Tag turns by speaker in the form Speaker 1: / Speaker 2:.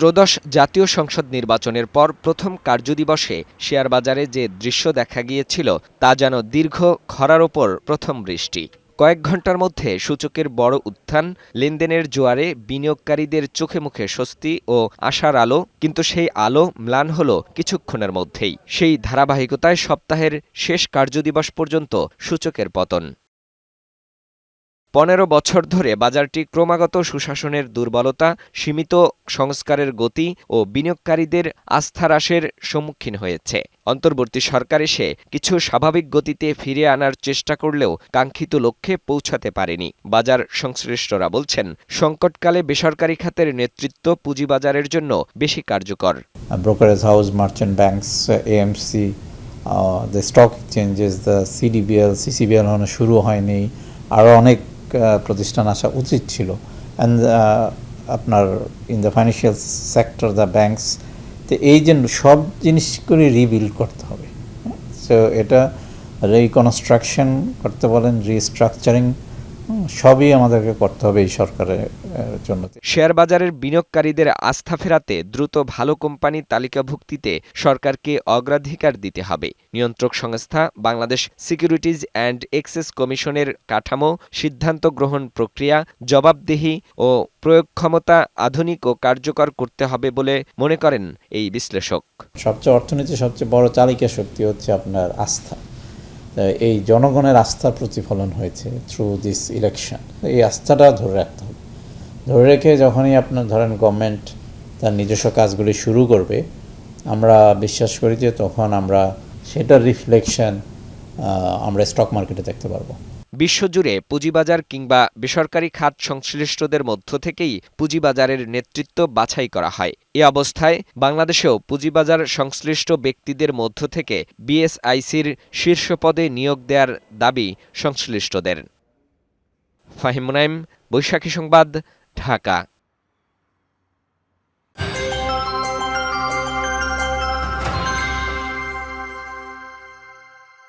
Speaker 1: ত্রয়োদশ জাতীয় সংসদ নির্বাচনের পর প্রথম কার্যদিবসে শেয়ারবাজারে যে দৃশ্য দেখা গিয়েছিল তা যেন দীর্ঘ খরার ওপর প্রথম বৃষ্টি। কয়েক ঘণ্টার মধ্যে সূচকের বড় উত্থান, লেনদেনের জোয়ারে বিনিয়োগকারীদের চোখে মুখে স্বস্তি ও আশার আলো, কিন্তু সেই আলো ম্লান হল কিছুক্ষণের মধ্যেই। সেই ধারাবাহিকতায় সপ্তাহের শেষ কার্যদিবস পর্যন্ত সূচকের পতন। ১৫ বছর ধরে বাজারটি ক্রমাগত সুশাসনের দুর্বলতা, সীমিত সংস্কারের গতি ও বিনিয়োগকারীদের আস্থা হ্রাসের সম্মুখীন হয়েছে। অন্তর্বর্তী সরকার এসে কিছু স্বাভাবিক গতিতে ফিরিয়ে আনার চেষ্টা করলেও কাঙ্ক্ষিত লক্ষ্যে পৌঁছাতে পারেনি। বাজার সংশ্লিষ্টরা বলছেন, সংকটকালে বেসরকারি খাতের নেতৃত্ব পুঁজিবাজারের জন্য বেশি কার্যকর।
Speaker 2: Brokerage house, merchant banks, AMC, the stock exchanges, the CDBL, CCBL শুরু হয়নি, আরও অনেক প্রতিষ্ঠান আসা উচিত ছিল। অ্যান্ড আপনার in the financial sector, the banks, তো এই যে সব জিনিসগুলি রিবিল্ড করতে হবে। সো এটা রিকনস্ট্রাকশন করতে বলেন, রিস্ট্রাকচারিং, সবই আমাদেরকে করতে হবে এই সরকারের জন্য।
Speaker 1: শেয়ার বাজারের বিনিয়োগকারীদের আস্থা ফেরাতে দ্রুত ভালো কোম্পানি তালিকাভুক্তিতে সরকারকে অগ্রাধিকার দিতে হবে। নিয়ন্ত্রক সংস্থা বাংলাদেশ সিকিউরিটিজ অ্যান্ড এক্সচেঞ্জ কমিশনের কাঠামো, সিদ্ধান্ত গ্রহণ প্রক্রিয়া, জবাবদিহি ও প্রয়োগক্ষমতা আধুনিক ও কার্যকর করতে হবে বলে মনে করেন এই বিশ্লেষক।
Speaker 2: সবচেয়ে অর্থনীতির সবচেয়ে বড় চালিকা শক্তি হচ্ছে আপনার আস্থা। এই জনগণের আস্থার প্রতিফলন হয়েছে থ্রু দিস ইলেকশন। এই আস্থাটা ধরে রাখতে হবে। ধরে রেখে যখনই আপনার ধরেন গভর্নমেন্ট তার নিজস্ব কাজগুলি শুরু করবে, আমরা বিশ্বাস করি যে তখন আমরা সেটার রিফ্লেকশন আমরা স্টক মার্কেটে দেখতে পারবো।
Speaker 1: বিশ্বজুড়ে পুঁজিবাজার কিংবা বেসরকারি খাত সংশ্লিষ্টদের মধ্য থেকেই পুঁজিবাজারের নেতৃত্ব বাছাই করা হয়। এ অবস্থায় বাংলাদেশেও পুঁজিবাজার সংশ্লিষ্ট ব্যক্তিদের মধ্য থেকে বিএসআইসির শীর্ষ পদে নিয়োগ দেওয়ার দাবি সংশ্লিষ্টদের। ফাহিম মুনাইম, বৈশাখী সংবাদ, ঢাকা।